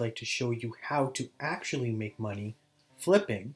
like to show you how to actually make money flipping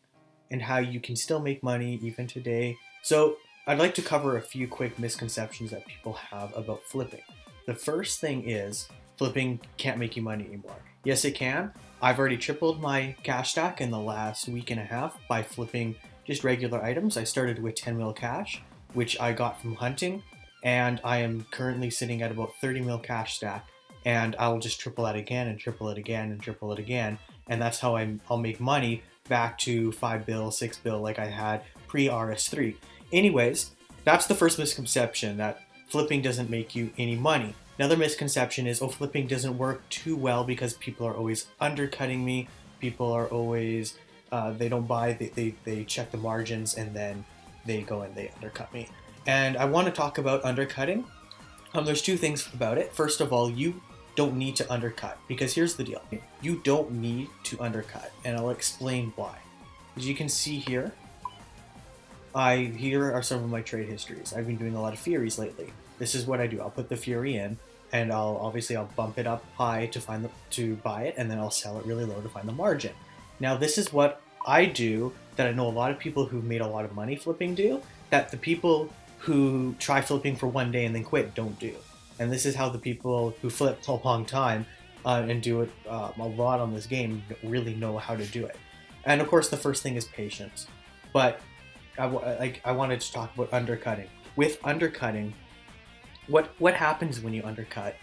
and how you can still make money even today. So I'd like to cover a few quick misconceptions that people have about flipping. The first thing is flipping can't make you money anymore. Yes, it can. I've already tripled my cash stack in the last week and a half by flipping just regular items. I started with 10 mil cash, which I got from hunting, and I am currently sitting at about 30 mil cash stack, and I'll just triple that again and triple it again and triple it again, and that's how I'll make money back to 5 bill, 6 bill like I had pre-RS3. Anyways, that's the first misconception, that flipping doesn't make you any money. Another misconception is, oh, flipping doesn't work too well because people are always undercutting me. People are always, they don't buy, they check the margins and then they go and they undercut me. And I want to talk about undercutting. There's two things about it. First of all, you don't need to undercut, because here's the deal. You don't need to undercut, and I'll explain why. As you can see here, here are some of my trade histories. I've been doing a lot of Furies lately. This is what I do. I'll put the Fury in, and I'll bump it up high to buy it, and then I'll sell it really low to find the margin. Now this is what I do that I know a lot of people who've made a lot of money flipping do, that the people who try flipping for one day and then quit don't do. And this is how the people who flip a long time and do it a lot on this game really know how to do it. And of course, the first thing is patience. But I wanted to talk about undercutting. With undercutting, what happens when you undercut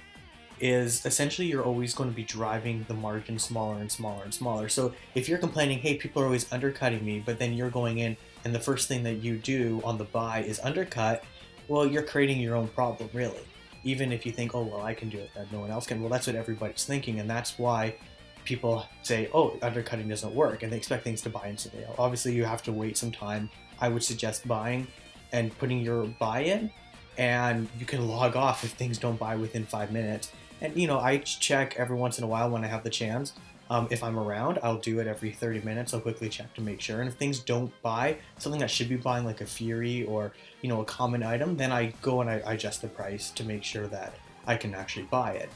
is essentially you're always going to be driving the margin smaller and smaller and smaller. So if you're complaining, hey, people are always undercutting me, but then you're going in and the first thing that you do on the buy is undercut, well, you're creating your own problem, really. Even if you think, oh, well, I can do it, that no one else can. Well, that's what everybody's thinking, and that's why people say, oh, undercutting doesn't work, and they expect things to buy instantly. Obviously, you have to wait some time. I would suggest buying and putting your buy in, and you can log off if things don't buy within 5 minutes. And, I check every once in a while when I have the chance. If I'm around, I'll do it every 30 minutes. I'll quickly check to make sure. And if things don't buy, something that should be buying like a Fury or, a common item, then I go and I adjust the price to make sure that I can actually buy it.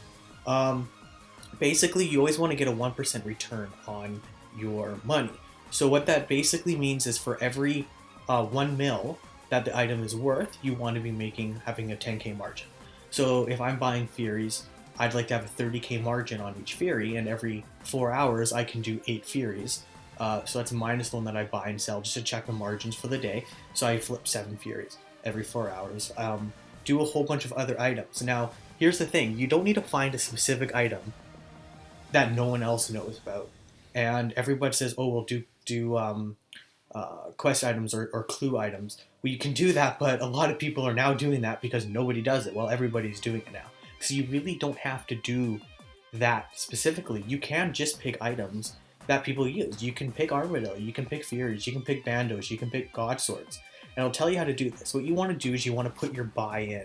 Basically, you always want to get a 1% return on your money. So what that basically means is for every 1 mil that the item is worth, you want to be having a 10K margin. So if I'm buying Furies, I'd like to have a 30K margin on each Fury, and every 4 hours I can do 8 Furies. So that's minus the one that I buy and sell just to check the margins for the day. So I flip 7 Furies every 4 hours. Do a whole bunch of other items. Now, here's the thing. You don't need to find a specific item that no one else knows about. And everybody says, oh, we'll do quest items or clue items. Well, you can do that, but a lot of people are now doing that because nobody does it. Well, everybody's doing it now. So you really don't have to do that specifically. You can just pick items that people use. You can pick Armadillo, you can pick Furies, you can pick Bandos, you can pick God Swords. And I'll tell you how to do this. What you want to do is you want to put your buy in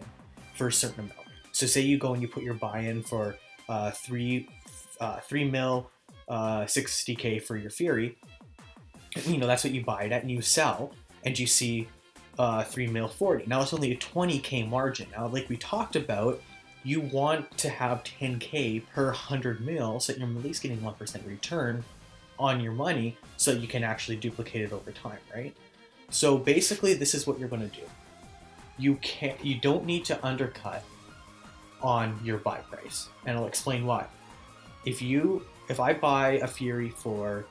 for a certain amount. So say you go and you put your buy in for 3 mil, 60K for your Fury. That's what you buy it at, and you sell, and you see 3 mil 40. Now it's only a 20K margin. Now, like we talked about, you want to have 10K per 100 mil so that you're at least getting 1% return on your money so you can actually duplicate it over time, right? So basically, this is what you're going to do. You don't need to undercut on your buy price, and I'll explain why. If I buy a Fury for,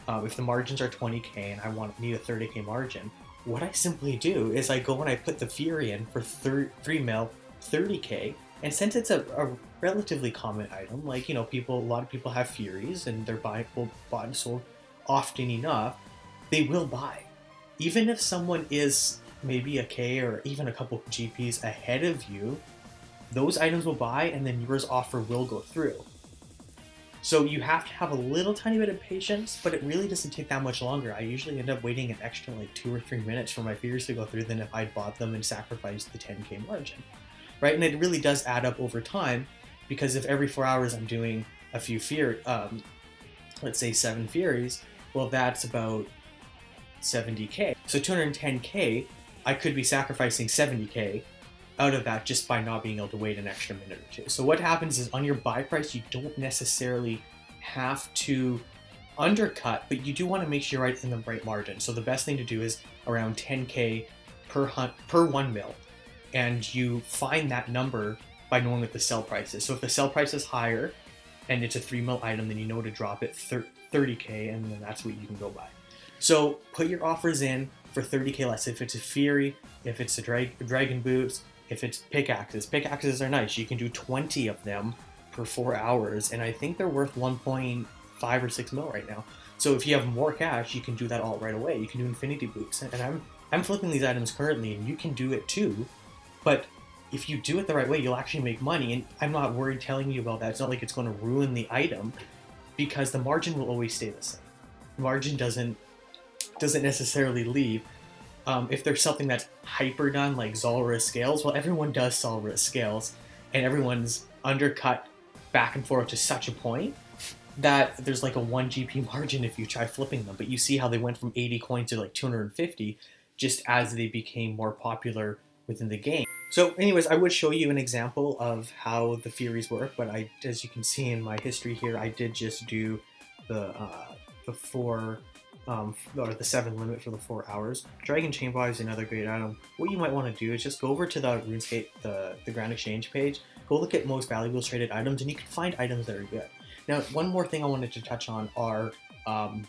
if the margins are 20K and I need a 30K margin, what I simply do is I go and I put the Fury in for 3 mil 30K. And since it's a relatively common item, like, a lot of people have Furies and they're bought and sold often enough, they will buy. Even if someone is maybe a K or even a couple GPs ahead of you, those items will buy and then yours offer will go through. So you have to have a little tiny bit of patience, but it really doesn't take that much longer. I usually end up waiting an extra 2 or 3 minutes for my Furies to go through than if I'd bought them and sacrificed the 10K margin. Right, and it really does add up over time, because if every 4 hours I'm doing a few let's say 7 Furies, well, that's about 70K. So 210K, I could be sacrificing 70K out of that just by not being able to wait an extra minute or two. So what happens is on your buy price, you don't necessarily have to undercut, but you do want to make sure you're right in the right margin. So the best thing to do is around 10K per 1 mil, and you find that number by knowing what the sell price is. So if the sell price is higher and it's a 3 mil item, then you know to drop it 30K, and then that's what you can go buy. So put your offers in for 30K less. If it's a Fury, if it's a Dragon Boots, if it's pickaxes. Pickaxes are nice. You can do 20 of them per 4 hours, and I think they're worth 1.5 or 6 mil right now. So if you have more cash, you can do that all right away. You can do infinity boots, and I'm flipping these items currently, and you can do it too. But if you do it the right way, you'll actually make money, and I'm not worried telling you about that. It's not like it's going to ruin the item, because the margin will always stay the same. Margin doesn't necessarily leave. If there's something that's hyper done, like Zolra scales, well, everyone does Zolra scales, and everyone's undercut back and forth to such a point that there's like a 1 GP margin if you try flipping them. But you see how they went from 80 coins to like 250 just as they became more popular within the game. So anyways, I would show you an example of how the Furies work, but as you can see in my history here, I did just do the 4 or the 7 limit for the 4 hours. Dragon Chain Bar is another great item. What you might want to do is just go over to the RuneScape, the Grand Exchange page, go look at most valuable traded items, and you can find items that are good. Now, one more thing I wanted to touch on are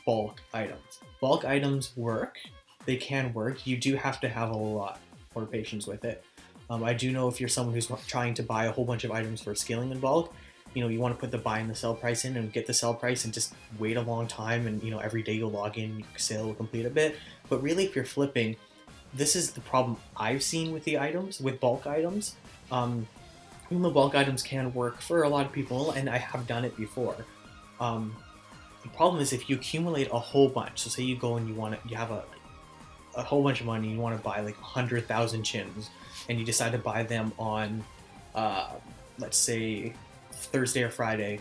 bulk items. Bulk items work. They can work. You do have to have a lot more patience with it. I do know if you're someone who's trying to buy a whole bunch of items for scaling in bulk, you want to put the buy and the sell price in and get the sell price and just wait a long time, and every day you'll log in, sale will complete a bit. But really, if you're flipping, this is the problem I've seen with the items, with bulk items. Even though bulk items can work for a lot of people, and I have done it before, the problem is if you accumulate a whole bunch. So say you go and you have a whole bunch of money, you want to buy like 100,000 chins, and you decide to buy them on, let's say, Thursday or Friday.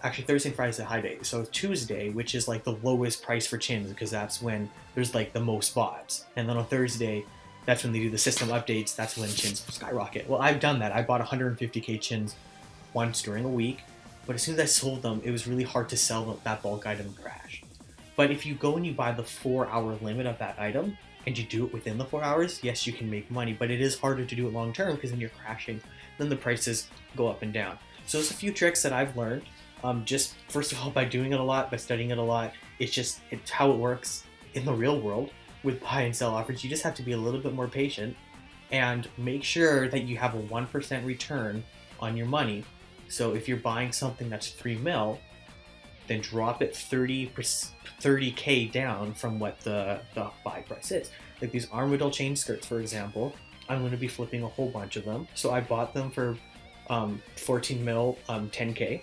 Actually, Thursday and Friday is a high day. So Tuesday, which is like the lowest price for chins, because that's when there's like the most bots. And then on Thursday, that's when they do the system updates. That's when chins skyrocket. Well, I've done that. I bought 150K chins once during a week, but as soon as I sold them, it was really hard to sell that bulk item crash. But if you go and you buy the 4-hour limit of that item, and you do it within the 4 hours, yes, you can make money, but it is harder to do it long term because then you're crashing. Then the prices go up and down. So there's a few tricks that I've learned, just first of all by doing it a lot, by studying it a lot. It's how it works in the real world with buy and sell offers. You just have to be a little bit more patient and make sure that you have a 1% return on your money. So if you're buying something that's 3 mil, then drop it 30K down from what the buy price is. Like these Armadillo chain skirts, for example, I'm going to be flipping a whole bunch of them. So I bought them for 14 mil, 10K,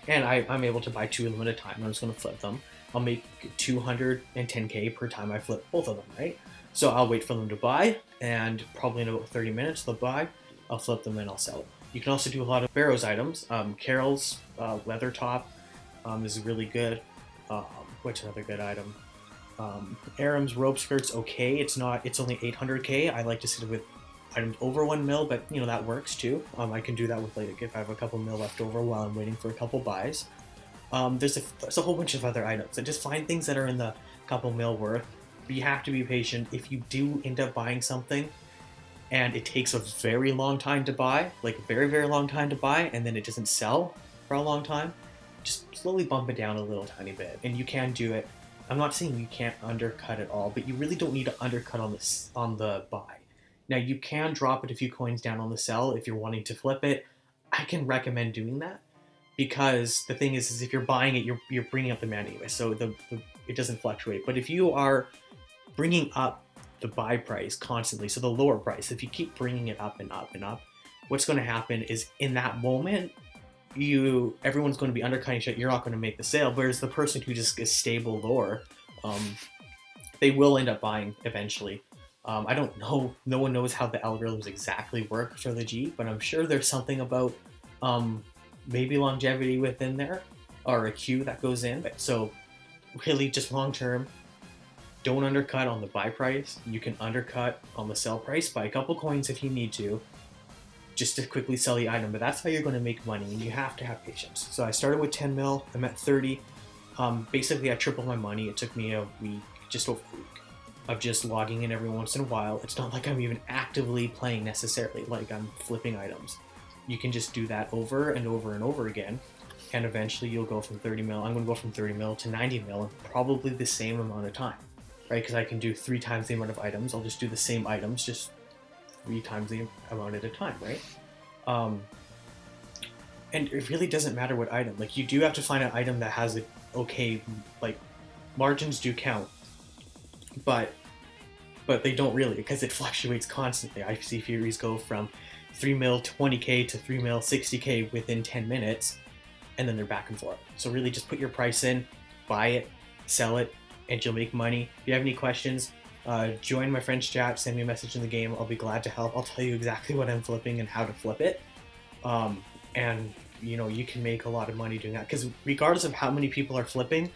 and I'm able to buy 2 of them at a time. I'm just going to flip them. I'll make 210K per time I flip both of them, right? So I'll wait for them to buy, and probably in about 30 minutes they'll buy, I'll flip them and I'll sell it. You can also do a lot of Barrow's items. Carol's leather top is really good. What's another good item? Aram's rope skirt's okay. It's only 800K. I like to sit with items over 1 mil, but that works too. I can do that with like if I have a couple mil left over while I'm waiting for a couple buys. There's a whole bunch of other items. So just find things that are in the couple mil worth. But you have to be patient. If you do end up buying something and it takes a very long time to buy, like a very, very long time to buy, and then it doesn't sell for a long time, just slowly bump it down a little tiny bit. And you can do it. I'm not saying you can't undercut at all, but you really don't need to undercut on the buy. Now you can drop it a few coins down on the sell if you're wanting to flip it. I can recommend doing that, because the thing is if you're buying it, you're bringing up the amount anyway, so it doesn't fluctuate. But if you are bringing up the buy price constantly, so the lower price, if you keep bringing it up and up and up, what's going to happen is in that moment, everyone's going to be undercutting shit. You're not going to make the sale. Whereas the person who just is stable lower, they will end up buying eventually. I don't know. No one knows how the algorithms exactly work for the G, but I'm sure there's something about maybe longevity within there, or a queue that goes in. So really, just long term, don't undercut on the buy price. You can undercut on the sell price by a couple coins if you need to. just to quickly sell the item. But that's how you're going to make money, and you have to have patience. So I started with 10 mil, I'm at 30. Basically I tripled my money. It took me a week, just over a week, of just logging in every once in a while. It's not like I'm even actively playing necessarily, like I'm flipping items. You can just do that over and over and over again, and eventually you'll go from 30 mil. I'm going to go from 30 mil to 90 mil in probably the same amount of time, right? Because I can do 3 times the amount of items. I'll just do the same items, just 3 times the amount at a time, right? And it really doesn't matter what item. Like, you do have to find an item that has a okay, like, margins do count, but they don't really, because it fluctuates constantly. I see Furies go from 3 mil 20k to 3 mil 60k within 10 minutes, and then they're back and forth. So really just put your price in, buy it, sell it, and you'll make money. If you have any questions, join my friend's chat, send me a message in the game. I'll be glad to help. I'll tell you exactly what I'm flipping and how to flip it. And you know, you can make a lot of money doing that, because regardless of how many people are flipping,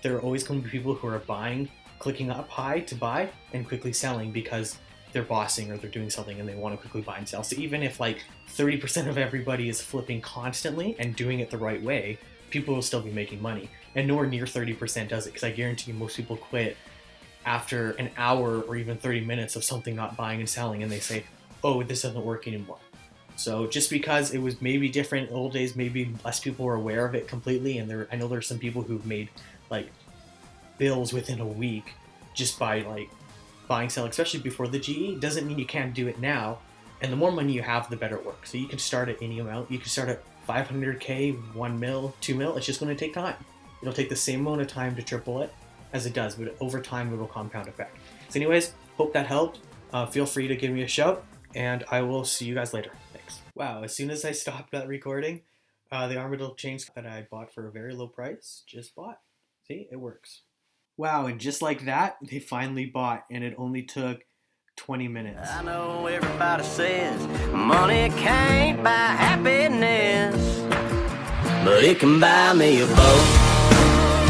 there are always going to be people who are buying, clicking up high to buy, and quickly selling because they're bossing or they're doing something and they want to quickly buy and sell. So even if like 30% of everybody is flipping constantly and doing it the right way, people will still be making money. And nowhere near 30% does it, because I guarantee you most people quit after an hour or even 30 minutes of something not buying and selling, and they say, oh, this doesn't work anymore. So just because it was maybe different old days, maybe less people were aware of it completely, and I know there's some people who've made like bills within a week just by like buying, selling, especially before the GE, doesn't mean you can't do it now. And the more money you have, the better it works. So you can start at any amount. You can start at 500k, 1 mil, 2 mil. It's just going to take time. It'll take the same amount of time to triple it as it does, but over time it'll compound effect. So anyways, hope that helped. Feel free to give me a shout, and I will see you guys later. Thanks. Wow, as soon as I stopped that recording, the Armadillo chains that I bought for a very low price just bought. See, it works. Wow, and just like that, they finally bought, and it only took 20 minutes. I know everybody says money can't buy happiness, but it can buy me a boat.